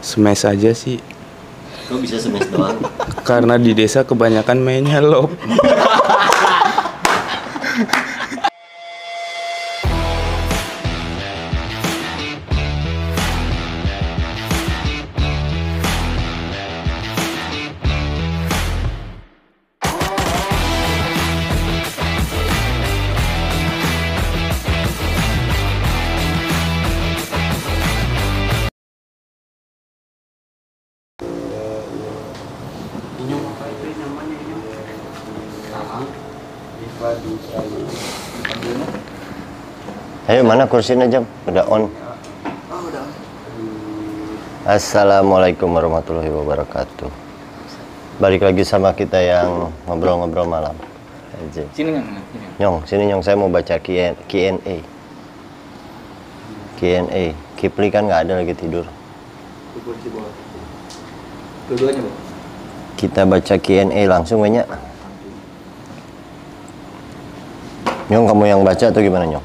Smash aja sih. Kok bisa smash doang? Karena di desa kebanyakan mainnya lob. Inyong apa itu namanya inyong? Diva Dutra. Ayo, mana kursinya Jam? Udah on. Oh, udah. Assalamualaikum warahmatullahi wabarakatuh. Balik lagi sama kita yang ngobrol-ngobrol malam. Aja. Sini kan? Nyong, sini Nyong, saya mau baca Q&A. Q&A. Kipli kan nggak ada lagi tidur. Kunci bawah. Dua-duanya, Bang. Kita baca Q&A langsung banyak. Nyong, kamu yang baca atau gimana Nyong?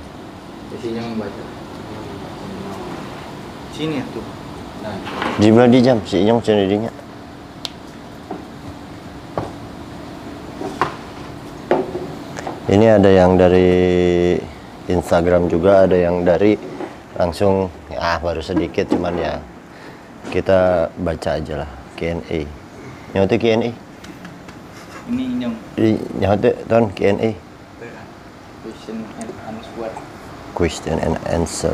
Isinya membaca. Sini ya tuh. Nah, Jibla di Jam, si Nyong sendirinya. Ini ada yang dari Instagram juga, ada yang dari langsung. Baru sedikit, cuman ya kita baca aja lah Q&A. Nyong itu Q&A. ini yang Nyong itu ton Q&A. question and answer. Question and answer.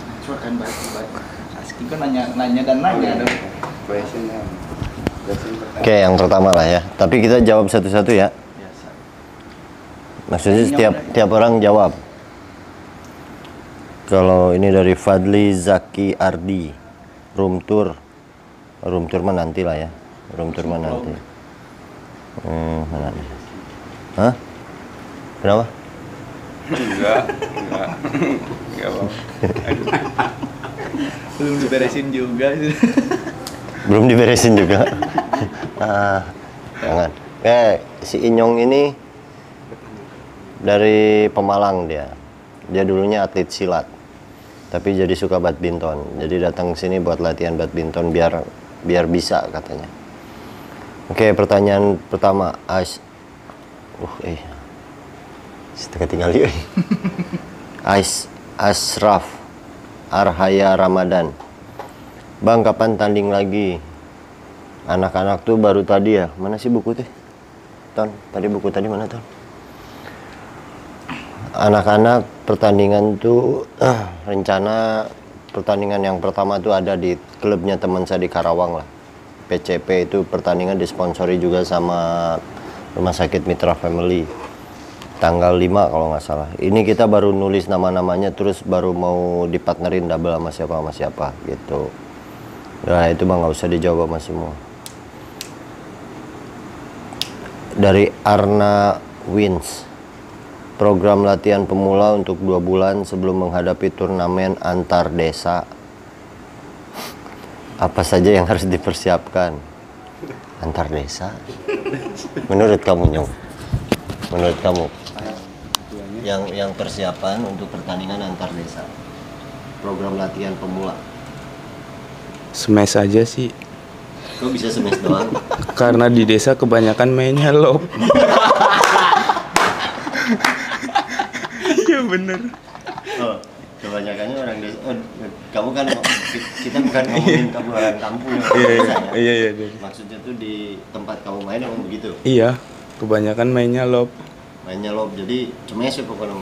Answer kan baik. Aski kan nanya dan nanya dong. Question yang Oke, yang pertama lah ya. Tapi kita jawab satu-satu ya. Biasa. Maksudnya tiap orang jawab. Kalau ini dari Fadli Zaki Ardi, room tour mah nanti lah ya. Room tour mah nanti. Mana nih? Hah? Kenapa? Enggak Bang. Belum diberesin juga. Belum diberesin juga. Jangan. Si Inyong ini dari Pemalang dia. Dia dulunya atlet silat. Tapi jadi suka badminton. Jadi datang ke sini buat latihan badminton biar bisa katanya. Oke, pertanyaan pertama. Setengah tinggal dia. Ashraf Arhaya Ramadan. Bang, kapan tanding lagi? Anak-anak tuh baru tadi ya. Mana sih buku tuh? Ton, tadi buku tadi mana, Ton? Anak-anak pertandingan tuh rencana pertandingan yang pertama tuh ada di klubnya teman saya di Karawang lah. PCP itu pertandingan disponsori juga sama Rumah Sakit Mitra Family. Tanggal 5 kalau nggak salah. Ini kita baru nulis nama-namanya, terus baru mau dipartnerin double sama siapa gitu. Nah itu mah nggak usah dijawab sama semua. Dari Arna Wins, program latihan pemula untuk 2 bulan sebelum menghadapi turnamen antar desa. Apa saja yang harus dipersiapkan? Antar desa? Menurut kamu Nyong? Menurut kamu? Yang persiapan untuk pertandingan antar desa, program latihan pemula. Smash aja sih. Kok bisa smash doang? Karena di desa kebanyakan mainnya lob. Iya bener. Oh, kebanyakannya orang desa. Kamu kan kita bukan ngomongin kamu orang kampung yang desa ya. Iya. Maksudnya tuh di tempat kamu main emang begitu. Iya, kebanyakan mainnya lob. Mainnya lob, jadi smash ya pokoknya.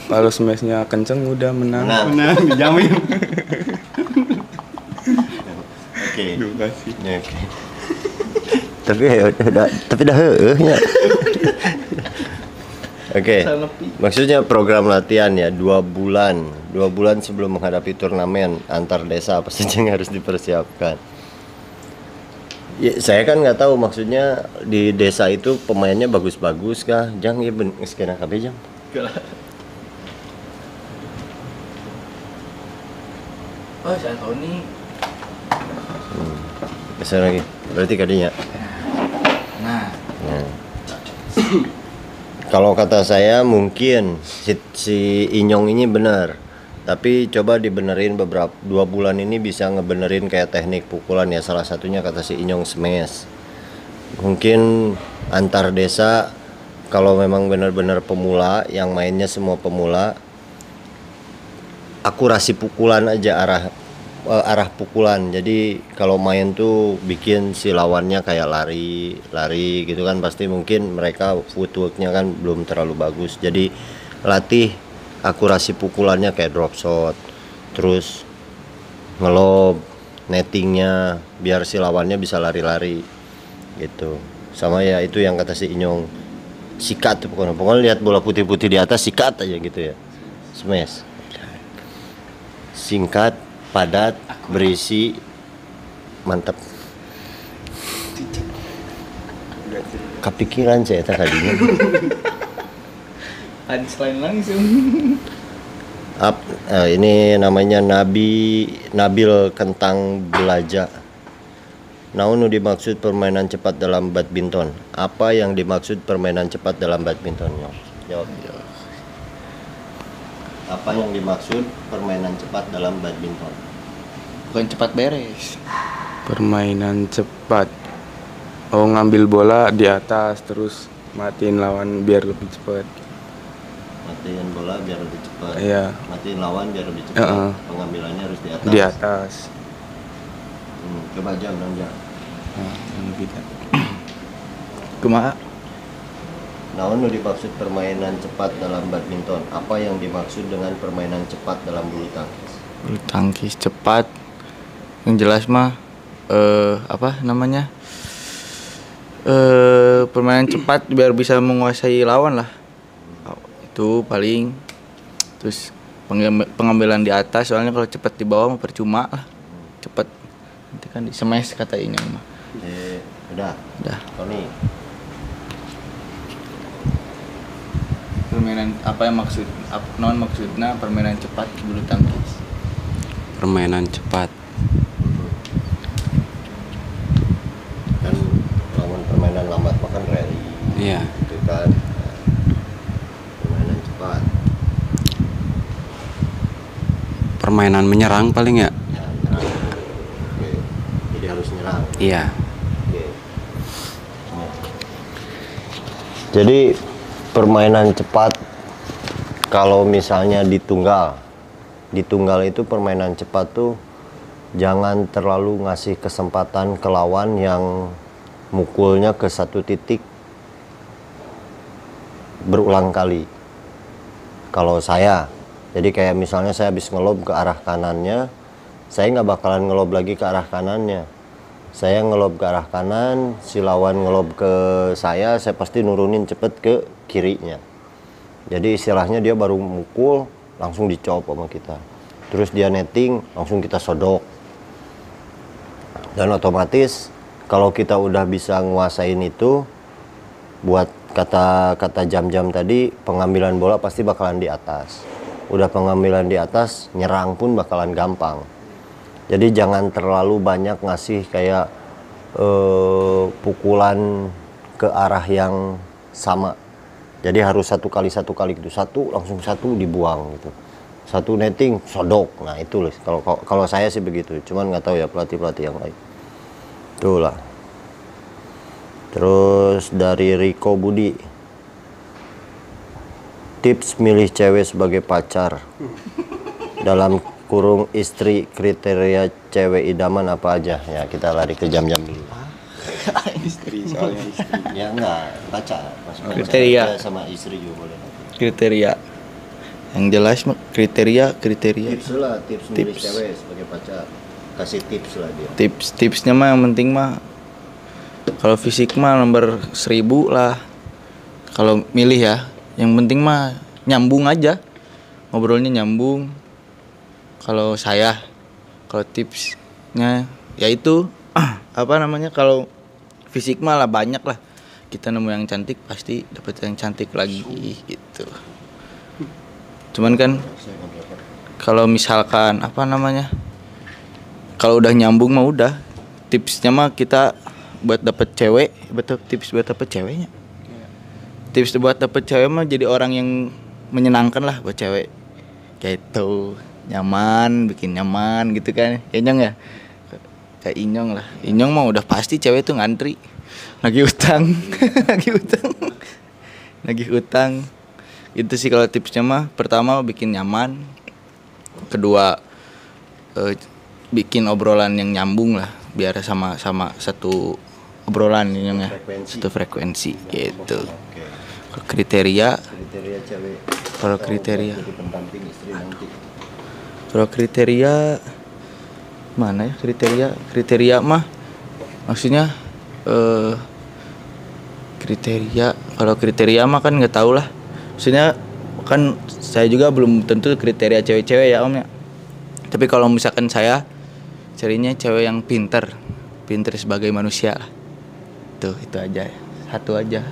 Kalau smashnya kenceng udah menang. menang dijamin. Oke. Terima kasih. Ya, oke. Tapi dah ya. Oke. Maksudnya program latihan ya 2 bulan. 2 bulan sebelum menghadapi turnamen antar desa, apa saja yang harus dipersiapkan? Ya, saya kan nggak tahu maksudnya di desa itu pemainnya bagus-bagus kah? Jang ya sekian KB Jang. Oh, saya tahu nih. Besar lagi. Berarti kadinya. Nah, Kalau kata saya mungkin si Inyong ini benar. Tapi coba dibenerin beberapa 2 bulan ini bisa ngebenerin kayak teknik pukulan ya, salah satunya kata si Inyong smash. Mungkin antar desa kalau memang benar-benar pemula yang mainnya semua pemula, akurasi pukulan aja, arah pukulan. Jadi kalau main tuh bikin si lawannya kayak lari gitu kan, pasti mungkin mereka footworknya kan belum terlalu bagus. Jadi latih akurasi pukulannya kayak drop shot, terus ngelob, nettingnya biar si lawannya bisa lari-lari gitu. Sama ya itu yang kata si Inyong, sikat tuh pokoknya lihat bola putih-putih di atas sikat aja gitu ya, smash. Singkat, padat, berisi, mantap. Kepikiran saya tadinya. Punchline langsung. Ini namanya Nabil Kentang Belaja. Naon nu dimaksud permainan cepat dalam badminton? Apa yang dimaksud permainan cepat dalam badminton? Jawab. Apa yang dimaksud permainan cepat dalam badminton? Bukan cepat beres. Permainan cepat. Oh, ngambil bola di atas terus matiin lawan biar lebih cepat. Matiin bola biar lebih cepat. Iya. Matiin lawan biar lebih cepat. Pengambilannya harus di atas. Di atas. Coba jam dong jam. Nah, yang gitu. Kumaha? Naon nu dimaksud permainan cepat dalam badminton? Apa yang dimaksud dengan permainan cepat dalam bulu tangkis? Bulu tangkis cepat. Yang jelas mah apa namanya? Permainan cepat biar bisa menguasai lawan lah. Itu paling. Terus pengambilan di atas, soalnya kalau cepat di bawah mah percuma lah. Cepat nanti kan di smash kata ini mah. Udah. Tony. Permainan apa yang maksudnya permainan cepat bulu tangkis? Permainan cepat. Kan lawan permainan lambat makan rally. Iya. Itu kan. Permainan cepat. Permainan menyerang paling ya. Ya, nyerang. Oke. Jadi harus nyerang. Iya. Oke. Jadi permainan cepat kalau misalnya ditunggal itu permainan cepat tuh jangan terlalu ngasih kesempatan ke lawan yang mukulnya ke satu titik berulang kali. Kalau saya, jadi kayak misalnya saya habis ngelob ke arah kanannya, saya nggak bakalan ngelob lagi ke arah kanannya. Saya ngelob ke arah kanan, si lawan ngelob ke saya pasti nurunin cepet ke kirinya. Jadi istilahnya dia baru mukul, langsung dicop sama kita. Terus dia netting, langsung kita sodok. Dan otomatis kalau kita udah bisa nguasain itu, buat kata jam-jam tadi, pengambilan bola pasti bakalan di atas. Udah pengambilan di atas, nyerang pun bakalan gampang. Jadi jangan terlalu banyak ngasih kayak pukulan ke arah yang sama. Jadi harus satu kali gitu, langsung satu dibuang gitu. Satu netting sodok. Nah itu loh. Kalau saya sih begitu. Cuman nggak tahu ya pelatih yang lain. Itulah. Terus dari Riko Budi, tips milih cewek sebagai pacar. Dalam kurung istri, kriteria cewek idaman apa aja? Ya kita lari ke jam-jam dulu. Istri, soalnya istri. Ya enggak, pacar. Kriteria. Pacar sama istri juga boleh. Kriteria. Yang jelas mah kriteria. Tips lah, tips milih cewek sebagai pacar. Kasih tips lah dia. Tipsnya mah yang penting mah kalau fisik mah nomor 1000 lah. Kalau milih ya, yang penting mah nyambung aja. Ngobrolnya nyambung. Kalau saya, kalau tipsnya yaitu apa namanya, kalau fisik mah lah banyak lah. Kita nemu yang cantik pasti dapat yang cantik lagi gitu. Cuman kan kalau misalkan apa namanya, kalau udah nyambung mah udah. Tipsnya mah kita buat dapet cewek, tips buat dapet ceweknya. Tips buat dapet cewek mah jadi orang yang menyenangkan lah buat cewek. Kayak itu. nyaman, bikin nyaman gitu kan. Inyong ya? Kayak Inyong lah. Inyong mah udah pasti cewek tuh ngantri. Nagih utang. Nagih utang. Itu sih kalau tipsnya mah. Pertama bikin nyaman. Kedua bikin obrolan yang nyambung lah. Biar sama satu obrolan Inyong ya. Satu frekuensi gitu. Kalau kriteria cewek. Kalau kriteria. Jadi pendamping istri nanti. Kalau kriteria mana ya kriteria mah maksudnya kalau kriteria mah kan nggak tahu lah, maksudnya kan saya juga belum tentu kriteria cewek-cewek ya om ya, tapi kalau misalkan saya carinya cewek yang pinter sebagai manusia lah. Tuh itu aja, satu aja,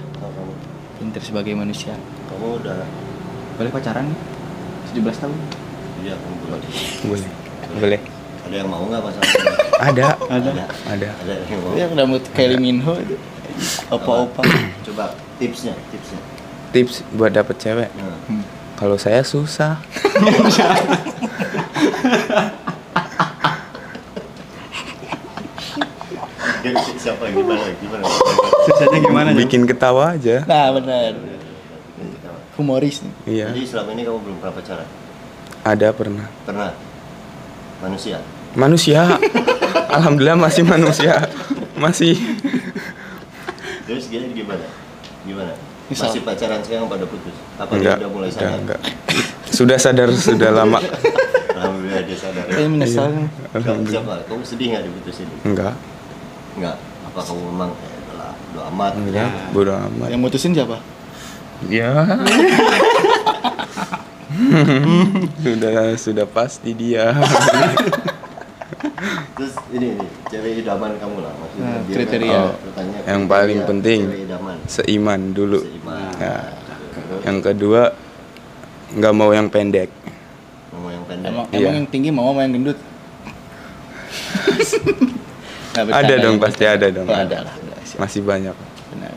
pinter sebagai manusia. Kamu udah Boleh pacaran 17 tahun? iya kamu boleh. Boleh. Ada yang mau nggak pasangan? Ada. Ada yang mau. Ya udah mau Kylie Minho itu. Opa-opa. Coba tipsnya. Tips buat dapet cewek. Nah. Kalau saya susah. Siapa gimana? Susahnya gimana? Bikin ketawa aja. Nah benar. Humoris nih. Iya. Jadi selama ini kamu belum pernah pacaran? Ada pernah. Pernah? Manusia? Manusia. Alhamdulillah masih manusia. Masih. Terus gimana? Misal. Masih pacaran sekarang pada putus? Apa Enggak. dia udah mulai sadar? Enggak. Sudah sadar sudah lama. Alhamdulillah dia sadar. Saya menyesal. Kamu siapa? Kamu sedih nggak diputusin? Enggak. Enggak. Apa kamu memang udahlah, udah amat? Enggak. Bodo amat. Yang mutusin siapa? Ya. sudah pasti dia. Terus ini cewek idaman kamu lah maksudnya. Nah, dia kriteria. kan bertanya Yang kriteria paling penting cewek idaman. seiman dulu. Seiman. Ya. Terus Yang kedua nggak mau yang pendek. ngomong yang pendek. Emang Iya. yang tinggi mau yang gendut? Nah, Ada bercanda, dong yang pasti bercanda. ada dong. Oh, ada lah. Siap. Masih banyak. Benar.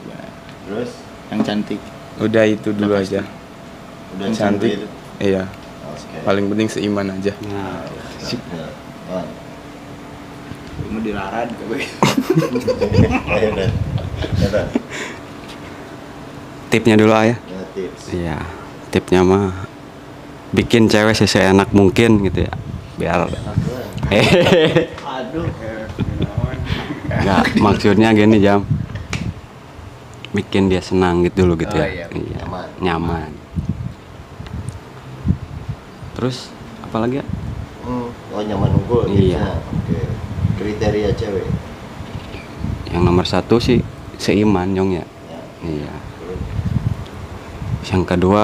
Terus Yang cantik. Udah itu dulu Udah pasti. aja. udah Cantik. itu. Iya. Oke. Paling penting seiman aja. Nah, Ya. Oh. Mau dilarang gue. Ayo Dan. Ya, Dan. tipnya dulu ayah. Ya, tips. Iya, tipnya mah bikin cewek seenak mungkin gitu ya. Biar Aduh. nggak maksudnya gini Jam. Bikin dia senang gitu dulu gitu Oh, ya. iya. Nyaman. Terus apalagi ya? Oh nyaman unggul. Iya. tipsnya. Oke. Kriteria cewek. Yang nomor 1 sih seiman Jong ya. Ya. Iya. Terus. Yang kedua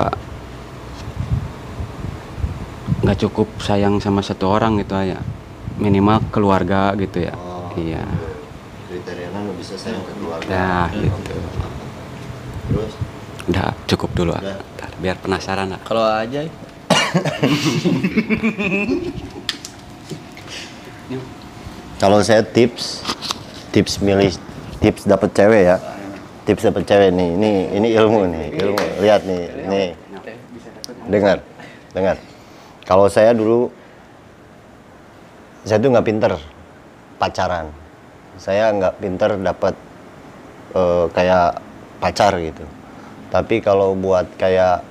nggak cukup sayang sama satu orang gitu ya, minimal keluarga gitu ya. Oh, Iya. Kriterianya lu bisa sayang ke keluarga. Nah, gitu. Oke. Terus Udah cukup dulu ah. Udah. Ntar, biar penasaran lah. Kalau aja kalau saya tips milih tips dapet cewek ya. Tips dapet cewek nih. Ini ilmu nih, ilmu. Lihat nih. Dengar. Kalau saya dulu saya tuh nggak pinter pacaran. Saya nggak pinter dapat kayak pacar gitu. Tapi kalau buat kayak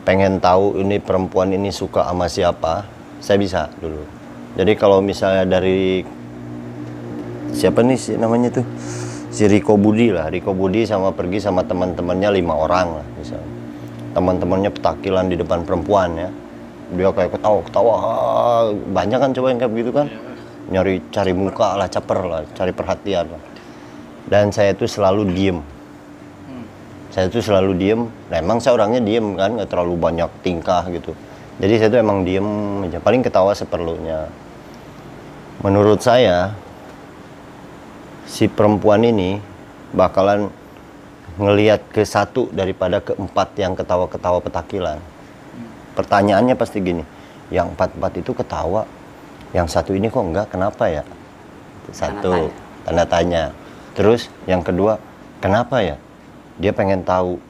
pengen tahu ini perempuan ini suka sama siapa, saya bisa dulu. Jadi kalau misalnya dari siapa nih namanya tuh si Riko Budi sama pergi sama teman-temannya 5 orang lah misalnya. Teman-temannya petakilan di depan perempuan ya. Dia kayak ketawa, banyak kan coba yang kayak begitu kan. Cari muka lah, caper lah, cari perhatian lah. Dan saya tuh selalu diem. Nah emang saya orangnya diem kan, nggak terlalu banyak tingkah gitu. Jadi saya tuh emang diem aja, paling ketawa seperlunya. Menurut saya, si perempuan ini bakalan ngelihat ke 1 daripada ke 4 yang ketawa-ketawa petakilan. Pertanyaannya pasti gini, yang 4 itu ketawa, yang 1 ini kok enggak, kenapa ya? 1, tanda tanya. Terus yang kedua, kenapa ya? Dia pengen tahu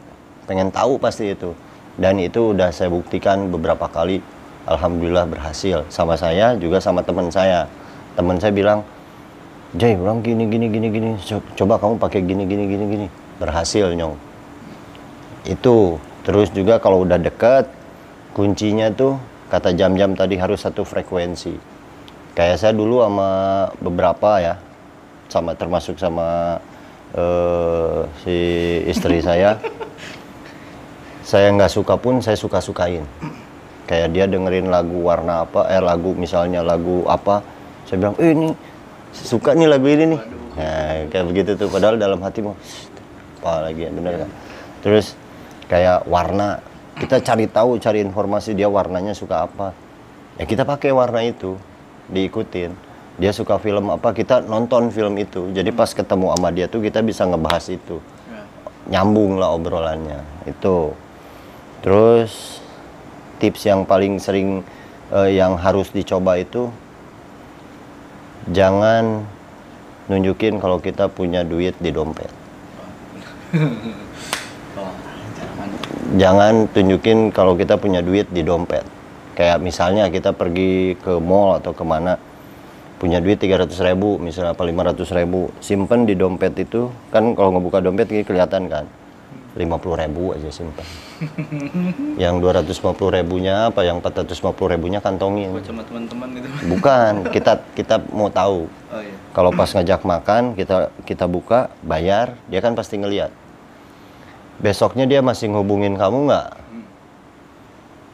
pasti itu. Dan itu udah saya buktikan beberapa kali Alhamdulillah berhasil. Sama saya juga sama teman saya. Teman saya bilang, Jay, orang gini. Coba kamu pakai gini. Berhasil, Nyong. Itu. Terus juga kalau udah deket, kuncinya tuh, kata Jam-Jam tadi harus satu frekuensi. Kayak saya dulu sama beberapa ya, termasuk sama si istri saya nggak suka pun saya suka-sukain. Kayak dia dengerin lagu warna apa, misalnya lagu apa, saya bilang, ini suka nih lagu ini nih. Nah, kayak begitu tuh, padahal dalam hati mau apa lagi ya, bener kan? Terus kayak warna, kita cari informasi dia warnanya suka apa, ya kita pakai warna itu, diikutin. Dia suka film apa, kita nonton film itu. Jadi pas ketemu sama dia tuh kita bisa ngebahas itu. Nyambung lah obrolannya. Itu. Terus tips yang paling sering yang harus dicoba itu, jangan nunjukin kalau kita punya duit di dompet. Jangan tunjukin kalau kita punya duit di dompet. Kayak misalnya kita pergi ke mall atau kemana, punya duit 300.000 misalnya, apa 500.000, simpen di dompet itu. Kan kalau ngebuka dompet ini kelihatan kan, 50.000 aja simpen. Yang 250.000-nya apa, yang 450.000-nya kantongin. Buat sama teman-teman gitu. Bukan, kita mau tahu. Oh iya. Kalau pas ngajak makan, kita buka, bayar, dia kan pasti ngelihat. Besoknya dia masih ngehubungin kamu nggak?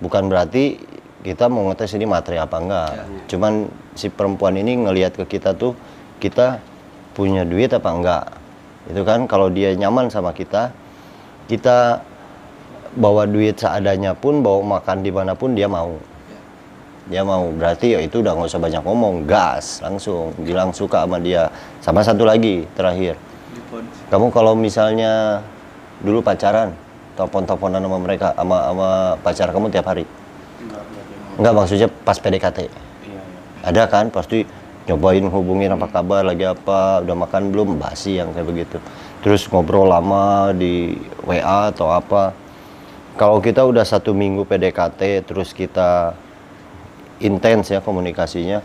Bukan berarti kita mau ngetes ini materi apa enggak. Ya. Cuman si perempuan ini ngelihat ke kita tuh, kita punya duit apa enggak. Itu kan kalau dia nyaman sama kita bawa duit seadanya pun, bawa makan dimanapun dia mau. Dia mau, berarti ya itu udah nggak usah banyak ngomong, gas, langsung bilang suka sama dia. Sama satu lagi, terakhir. Kamu kalau misalnya dulu pacaran, telepon-teleponan sama mereka, sama pacar kamu tiap hari? Enggak, maksudnya pas PDKT. Ada kan, pasti nyobain hubungin apa kabar, lagi apa, udah makan belum, basi yang kayak begitu. Terus ngobrol lama di WA atau apa. Kalau kita udah 1 minggu PDKT, terus kita intens ya komunikasinya,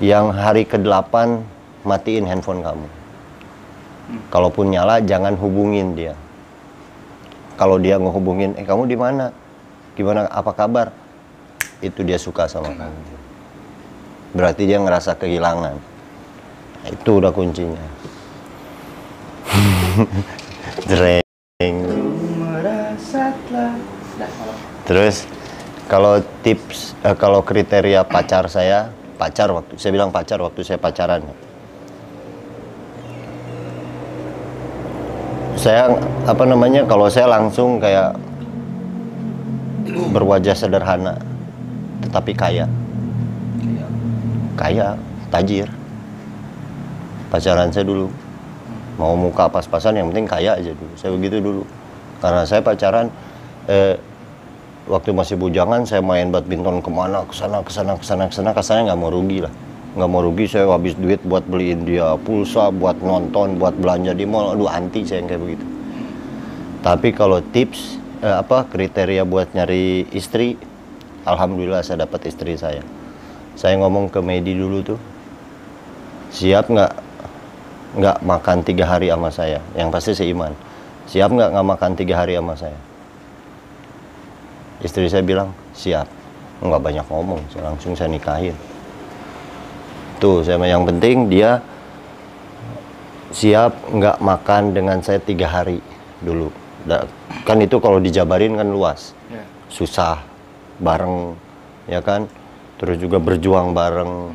yang hari ke-8 matiin handphone kamu. Kalaupun nyala, jangan hubungin dia. Kalau dia ngehubungin, kamu di mana? Gimana, apa kabar? Itu dia suka sama kamu. Berarti dia ngerasa kehilangan. Nah, itu udah kuncinya. Jreng. Terus kalau tips, kalau kriteria pacar saya bilang pacar waktu saya pacaran. Saya kalau saya langsung kayak berwajah sederhana tetapi kaya, tajir. Pacaran saya dulu mau muka pas-pasan, yang penting kaya aja dulu. Saya begitu dulu, karena saya pacaran waktu masih bujangan, saya main badminton kemana, kesana, kasarnya nggak mau rugi lah. Nggak mau rugi, saya habis duit buat beliin dia pulsa, buat nonton, buat belanja di mall. Aduh, anti saya yang kayak begitu. Tapi kalau tips, kriteria buat nyari istri, alhamdulillah saya dapat istri saya. Saya ngomong ke Medi dulu tuh, siap nggak makan 3 hari sama saya? Yang pasti seiman. Siap nggak makan 3 hari sama saya? Istri saya bilang, siap. Nggak banyak ngomong, langsung saya nikahin. Tuh, yang penting dia siap nggak makan dengan saya 3 hari dulu. Kan itu kalau dijabarin kan luas, susah bareng, ya kan. Terus juga berjuang bareng,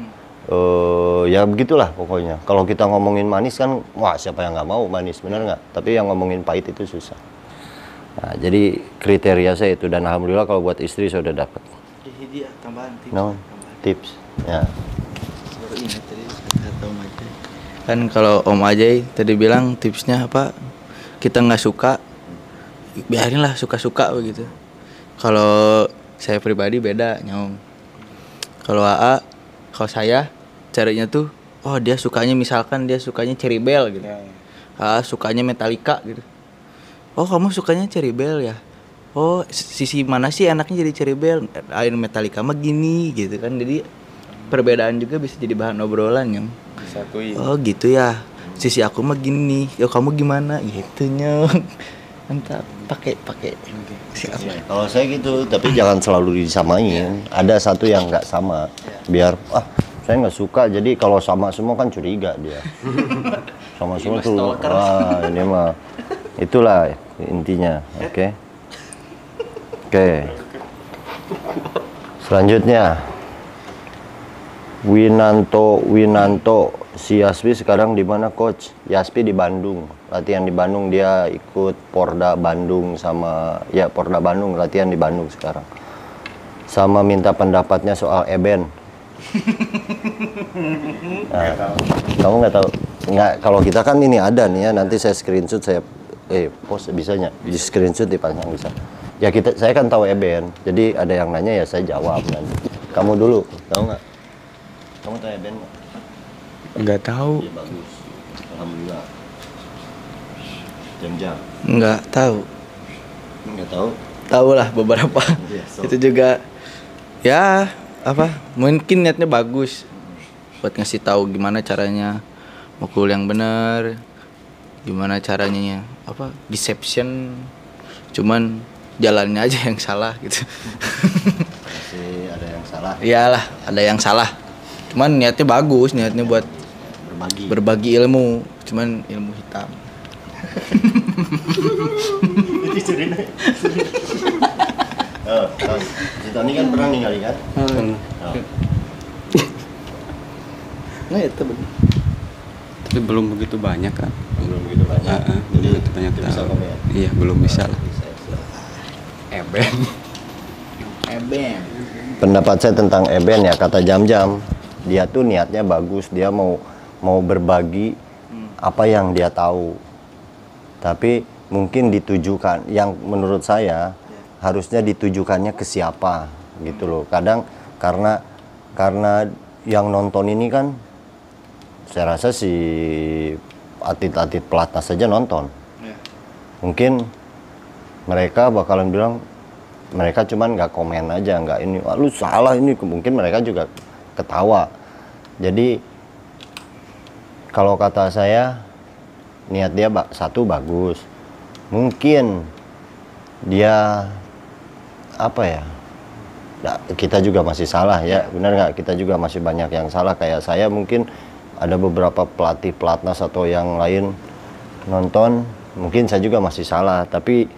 ya begitulah pokoknya. Kalau kita ngomongin manis kan, wah siapa yang nggak mau manis, bener nggak? Tapi yang ngomongin pahit itu susah. Nah, jadi kriteria saya itu, dan alhamdulillah kalau buat istri saya udah dapat. Hadiah tambahan tips. No, tips. Ya. Kan kalau Om Ajay tadi bilang tipsnya apa, kita nggak suka, biarinlah suka-suka begitu. Kalau saya pribadi beda, Nyong. Kalau kalau saya carinya tuh, oh dia sukanya, misalkan dia sukanya Cherry Bell gitu, sukanya Metallica gitu. Oh kamu sukanya Cherry Bell ya, oh sisi mana sih anaknya jadi Ceribel, Iron Metallica mah gini gitu kan. Jadi perbedaan juga bisa jadi bahan obrolan yang Disatuin. oh gitu ya, sisi aku mah gini, yo kamu gimana gitu Nyong. Mantap, pakai siap. Kalau saya gitu, tapi jangan selalu disamain. Ada satu yang nggak sama, biar saya nggak suka. Jadi kalau sama semua kan curiga dia. Sama semua tuh, wah ini mah itulah intinya. Oke. Selanjutnya Winanto, si Yaspi sekarang di mana coach? Yaspi di Bandung, latihan di Bandung, dia ikut Porda Bandung Porda Bandung, latihan di Bandung sekarang. Sama minta pendapatnya soal Eben. Nah, kamu nggak tahu? Nggak, kalau kita kan ini ada nih ya, nanti saya screenshot, saya post bisanya, di screenshot dipasang bisa. Ya saya kan tahu Eben, jadi ada yang nanya ya saya jawab nanti. Kamu dulu, tahu nggak? Kamu tahu Eben nggak? Nggak tahu. Iya bagus, alhamdulillah. Jam-jam. Nggak tahu. Nggak tahu? Tahu lah beberapa. Itu juga ya mungkin niatnya bagus buat ngasih tahu gimana caranya mukul yang benar, gimana caranya deception, cuman jalannya aja yang salah gitu. Masih ada yang salah. Iyalah, ada yang salah, cuman niatnya bagus, niatnya buat berbagi ilmu, cuman ilmu hitam. Si Tony kan pernah ninggalin kan? Nah itu benar. Tapi belum begitu banyak kan. Belum begitu banyak. Belum begitu banyak belum bisa tahu. komen. Iya, belum bisa lah. Eben. Pendapat saya tentang Eben ya, kata Jam-Jam, dia tuh niatnya bagus, dia mau berbagi apa yang dia tahu. Tapi mungkin ditujukan, yang menurut saya harusnya ditujukannya ke siapa gitu loh. Kadang karena yang nonton ini kan, saya rasa si atlet-atlet pelatnas saja nonton. Mungkin mereka bakalan bilang, mereka cuman nggak komen aja, nggak ini, wah, lu salah ini, mungkin mereka juga ketawa. Jadi kalau kata saya, niat dia satu bagus, mungkin dia kita juga masih salah ya, benar nggak? Kita juga masih banyak yang salah, kayak saya mungkin ada beberapa pelatih pelatnas atau yang lain nonton, mungkin saya juga masih salah, tapi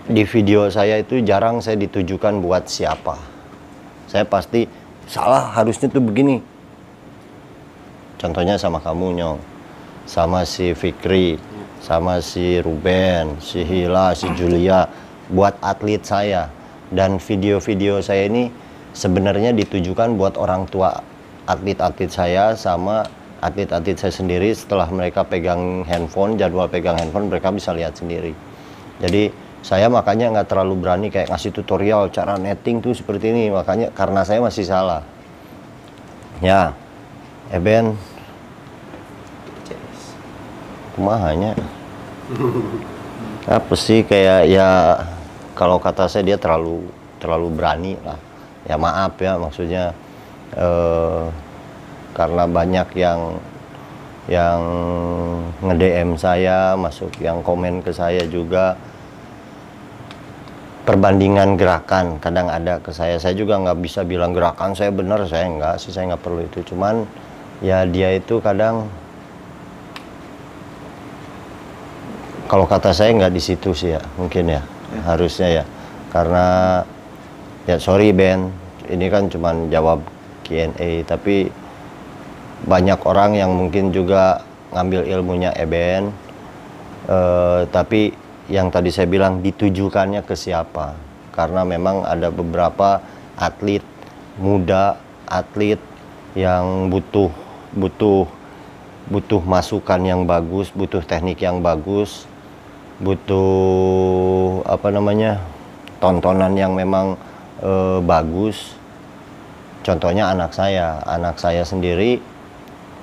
di video saya itu jarang saya ditujukan buat siapa. Saya pasti salah, harusnya tuh begini. Contohnya sama kamu Nyong, sama si Fikri, sama si Ruben, si Hila, si Julia, buat atlet saya. Dan video-video saya ini sebenarnya ditujukan buat orang tua atlet-atlet saya sama atlet-atlet saya sendiri. Setelah mereka pegang handphone, jadwal pegang handphone, mereka bisa lihat sendiri. Jadi saya makanya nggak terlalu berani kayak ngasih tutorial cara netting tuh seperti ini, makanya karena saya masih salah. Ya, Eben, kumahanya apa sih, kayak ya kalau kata saya dia terlalu berani lah. Ya maaf ya, maksudnya karena banyak yang nge-DM saya, masuk yang komen ke saya juga. Perbandingan gerakan kadang ada ke saya juga nggak bisa bilang gerakan saya benar, saya nggak perlu itu. Cuman ya dia itu kadang, kalau kata saya nggak di situ sih ya, mungkin ya, harusnya ya, karena ya sorry Ben, ini kan cuman jawab Q&A, tapi banyak orang yang mungkin juga ngambil ilmunya Eben, tapi yang tadi saya bilang ditujukannya ke siapa, karena memang ada beberapa atlet muda, atlet yang butuh masukan yang bagus, butuh teknik yang bagus, butuh tontonan yang memang bagus. Contohnya anak saya sendiri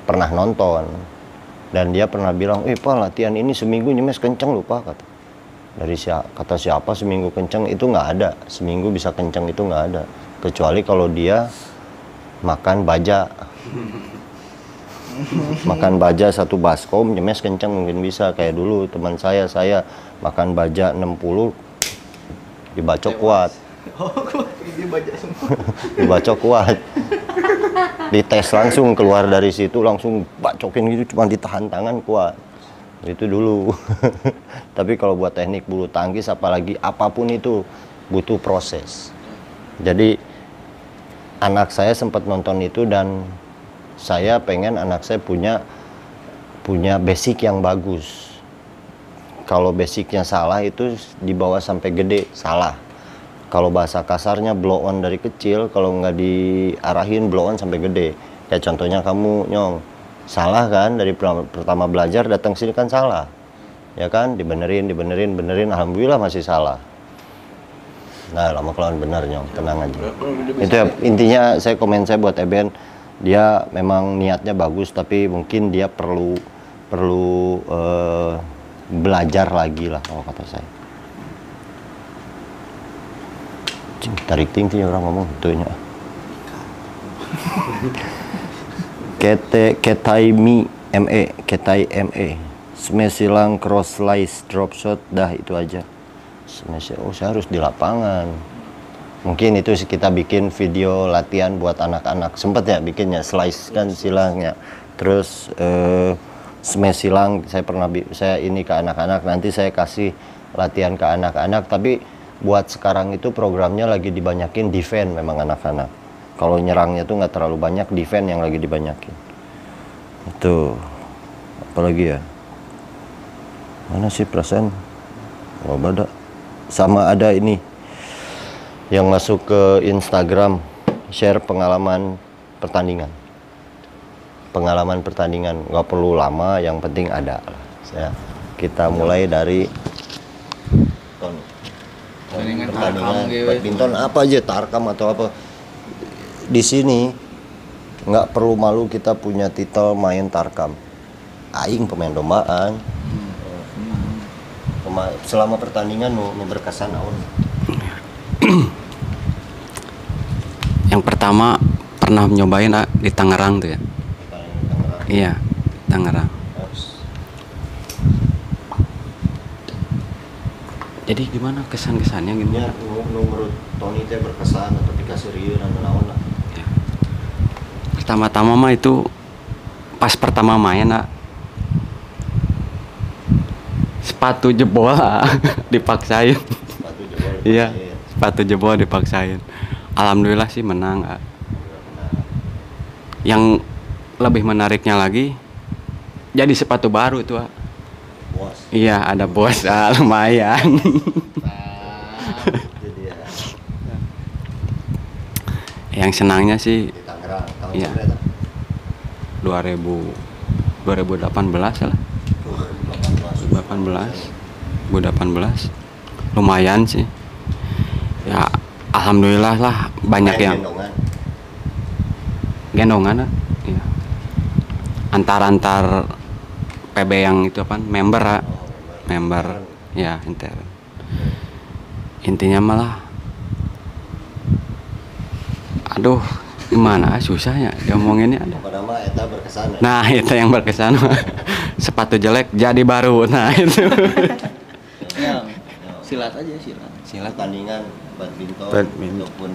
pernah nonton dan dia pernah bilang, Pak, latihan ini seminggu nyemes kenceng lupa, kata. Kata siapa seminggu kenceng itu nggak ada. Seminggu bisa kenceng itu nggak ada. Kecuali kalau dia makan baja. Makan baja satu baskom nyemes kenceng mungkin bisa. Kayak dulu teman saya makan baja 60 dibacok kuat. Dibacok kuat. Dites langsung keluar dari situ langsung bacokin gitu, cuma ditahan tangan kuat. Itu dulu. Tapi kalau buat teknik bulu tangkis apalagi apapun itu butuh proses. Jadi anak saya sempat nonton itu dan saya pengen anak saya punya basic yang bagus. Kalau basicnya salah itu dibawa sampai gede salah. Kalau bahasa kasarnya blow on dari kecil, kalau nggak diarahin blow on sampai gede. Kayak contohnya kamu Nyong, salah kan dari pertama belajar datang sini kan salah. Ya kan, benerin, alhamdulillah masih salah. Nah, lama kelamaan benar Nyong, tenang aja. Itu ya, intinya saya buat Eben, dia memang niatnya bagus tapi mungkin dia perlu belajar lagi lah kalau kata saya. Tarik tinggi orang ngomong itunya. Ketai ME, smash silang, cross slice, drop shot, dah itu aja. Smash, saya harus di lapangan. Mungkin itu kita bikin video latihan buat anak-anak. Sempet ya bikinnya, slice kan silangnya. Terus smash silang, saya ini ke anak-anak. Nanti saya kasih latihan ke anak-anak. Tapi buat sekarang itu programnya lagi dibanyakin defense memang anak-anak. Kalau nyerangnya tuh nggak terlalu banyak, defense yang lagi dibanyakin. Itu apalagi ya? Mana sih perasaan? Oh beda. Sama ada ini yang masuk ke Instagram, share pengalaman pertandingan. Pengalaman pertandingan nggak perlu lama, yang penting ada. Kita mulai dari pertandingan badminton apa aja, tarkam atau apa. Di sini nggak perlu malu kita punya titel main tarkam. Aing pemain dombaan. Selama pertandingan nu berkesan naon? Yang pertama pernah nyobain di Tangerang tuh ya. Iya, Tangerang. Jadi gimana kesan-kesannya gimana? Ya, menurut Tony teh berkesan atau dikasih rieur dan naon lah. Ya. Pertama-tama mah itu pas pertama main sepatu jebol dipaksain. Sepatu jebol. Iya, sepatu jebol dipaksain. Alhamdulillah sih menang. Yang lebih menariknya lagi jadi sepatu baru tuh. Bos. Iya, ada bos, lumayan. Yang senangnya sih Di Tangerang tahun iya. berapa? 2018 lah. 2018 lumayan sih. Ya, alhamdulillah lah banyak yang gendongan. Iya. Antar PB yang itu apa? Member ya intern. Intinya malah aduh gimana susahnya ngomonginnya ada. Padahal eta berkesan ya. Nah itu yang berkesan. Sepatu jelek jadi baru. Nah itu Silat aja silat. Pertandingan badminton Badminton. ataupun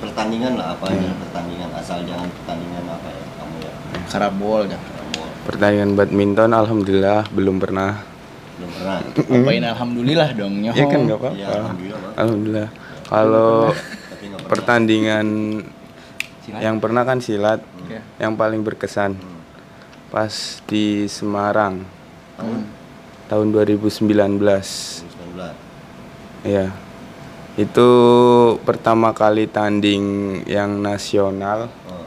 pertandingan lah apa aja pertandingan, asal jangan pertandingan apa ya kamu ya. Karabol kan. Pertandingan badminton alhamdulillah belum pernah. Belum pernah. Apain alhamdulillah dong nyoh. Ya kan nggak apa-apa. Ya, alhamdulillah, Bang. Alhamdulillah. Kalau Tapi nggak pernah. pertandingan Silat. yang pernah kan silat, Oke. yang paling berkesan pas di Semarang tahun 2019. 2019. Iya. Itu pertama kali tanding yang nasional, Oh.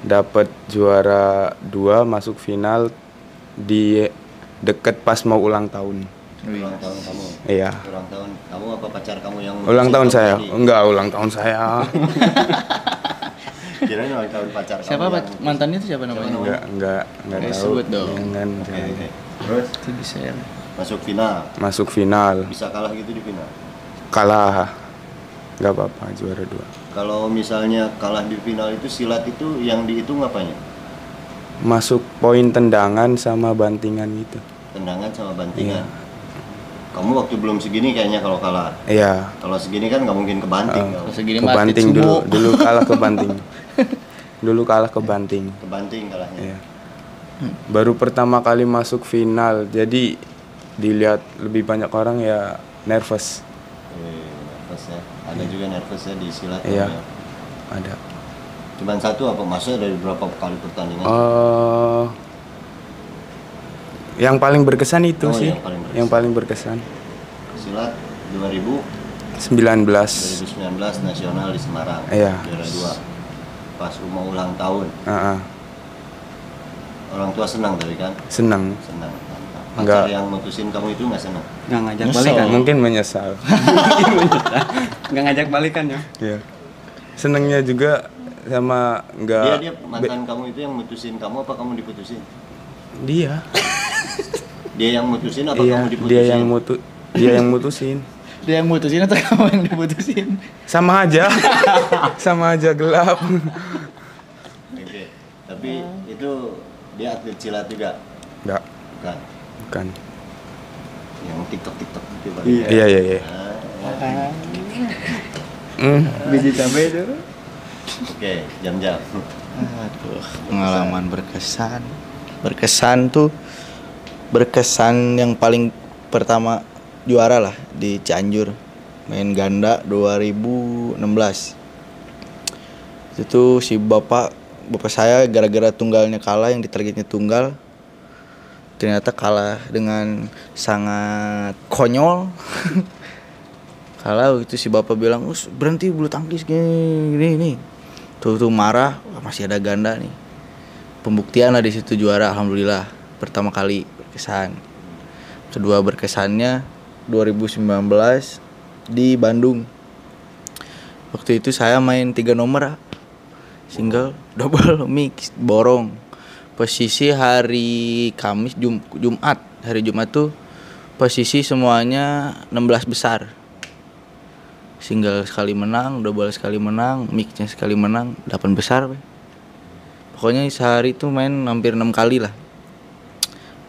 dapat juara 2, masuk final di deket pas mau ulang tahun. Ulang tahun kamu. Iya. Ulang tahun kamu apa pacar kamu yang Ulang tahun kamu saya. tadi? Enggak, ulang tahun saya. Kirain ulang tahun pacar Siapa kamu. Pak? Mantannya itu siapa namanya? Enggak tahu. Sebut dong. Jangan. Oke. Terus Itu di share. Masuk final. Bisa kalah gitu di final. kalah, nggak apa-apa, juara 2. Kalau misalnya kalah di final itu silat itu yang dihitung apanya? Masuk poin tendangan sama bantingan gitu. Tendangan sama bantingan. Kamu waktu belum segini kayaknya kalau kalah. Iya, Kalau segini kan nggak mungkin kebanting. Kamu. Segini ke mah banting atlet dulu, sumo. dulu kalah ke banting. Dulu kalah ke banting. Kebanting kalahnya. Iya. Baru pertama kali masuk final, jadi dilihat lebih banyak orang ya nervous. Nervous ya. Ada juga nervous ya di silat. Iya, ya. ada. Cuman satu apa? Maksudnya dari berapa kali pertandingan? Yang paling berkesan itu Oh, sih, yang paling berkesan. yang paling berkesan. Silat 2019 19. nasional di Semarang. Iya. Juara 2. Pas mau ulang tahun. Orang tua senang tadi kan? Senang. Senang. Enggak. Pacar yang mutusin kamu itu nggak senang? Nggak ngajak Nyesel. balikan. Mungkin menyesal. Nggak ngajak balikan ya. Iya. Senangnya juga sama enggak. Dia mantan kamu itu yang mutusin kamu apa kamu diputusin? Dia. Dia yang mutusin apa Iya, kamu diputusin? dia yang mutusin. Dia yang mutusin atau kamu yang diputusin? Sama aja. Sama aja gelap. Oke. Tapi itu dia atlet silat juga? Enggak, Bukan. bukan. Yang TikTok gitu Pak. Iya, iya, iya. Biji cabai itu. Oke, jam-jam. Aduh, pengalaman berkesan. Berkesan yang paling pertama juara lah di Cianjur. Main ganda 2016. Itu tuh si bapak saya gara-gara tunggalnya kalah, yang ditargetnya tunggal, ternyata kalah dengan sangat konyol. Kalah itu si bapak bilang, berhenti bulu tangkis gini. Tuh marah, masih ada ganda nih. Pembuktian lah di situ juara, alhamdulillah. Pertama kali berkesan. Kedua berkesannya 2019 di Bandung. Waktu itu saya main 3 nomor, single, double, mix, borong. Posisi hari Kamis, Jumat. Hari Jumat tuh posisi semuanya 16 besar. Single sekali menang, double sekali menang, mixnya sekali menang, 8 besar. Pokoknya sehari itu main hampir 6 kali lah.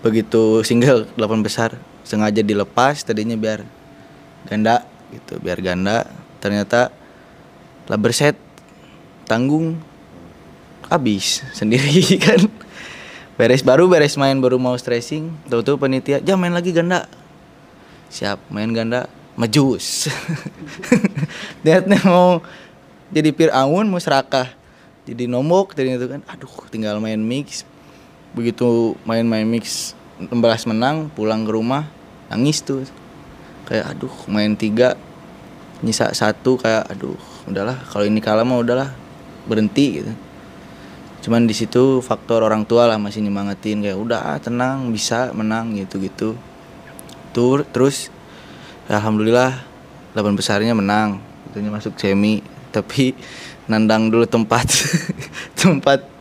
Begitu single 8 besar, sengaja dilepas tadinya biar ganda gitu, biar ganda. Ternyata lah berset, tanggung, habis sendiri kan. Beres main, baru mau stressing, tahu-tahu panitia, "Jam main lagi ganda." Siap, main ganda, majus. Niatnya mau jadi Fir'aun, mau serakah jadi nomok ternyata kan. Aduh, tinggal main mix. Begitu main mix 16 menang, pulang ke rumah nangis tuh. Kayak aduh, main 3 nyisa 1, kayak aduh, udahlah kalau ini kalah mah udahlah, berhenti gitu. Cuman di situ faktor orang tua lah masih nyemangatin, kayak udah tenang, bisa menang gitu. Terus alhamdulillah 8 besarnya menang, itunya masuk semi. Tapi nandang dulu tempat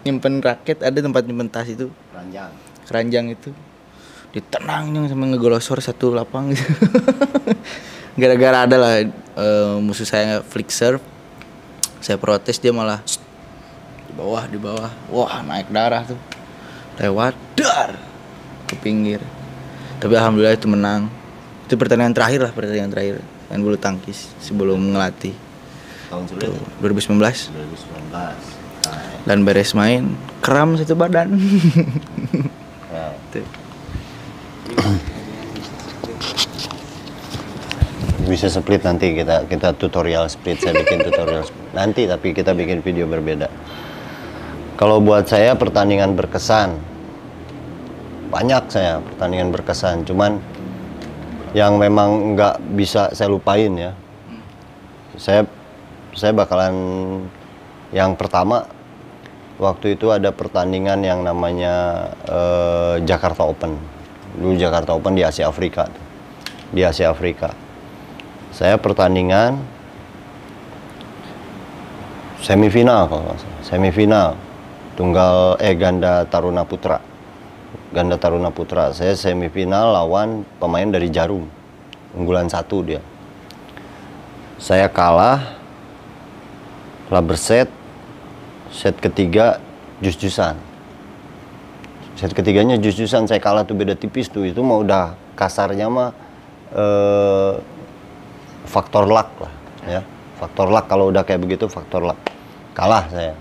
nyimpen raket, ada tempat nyimpen tas itu, keranjang itu ditenangnya sampai ngegolosor satu lapang gitu. Gara-gara ada lah musuh saya flick serve, saya protes, dia malah di bawah, wah naik darah tuh, lewat dar ke pinggir. Tapi alhamdulillah itu menang. Itu pertandingan terakhir main bulu tangkis sebelum ngelatih. Tahun sebelumnya? 2019. 2019. Dan beres main kram satu badan. Nah. Tuh. Bisa split nanti kita tutorial split, saya bikin tutorial nanti, tapi kita bikin video berbeda. Kalau buat saya pertandingan berkesan banyak, pertandingan berkesan, cuman yang memang nggak bisa saya lupain ya, saya bakalan yang pertama, waktu itu ada pertandingan yang namanya Jakarta Open. Dulu Jakarta Open di Asia Afrika. Saya pertandingan semifinal, ganda taruna putra. ganda taruna putra. Saya semifinal lawan pemain dari Jarum, unggulan 1 dia. Saya kalah, rubber set ketiga jus-jusan. Set ketiganya jus-jusan, saya kalah tuh, beda tipis tuh. Itu mah udah kasarnya mah faktor luck lah ya. Faktor luck, kalau udah kayak begitu faktor luck. Kalah saya.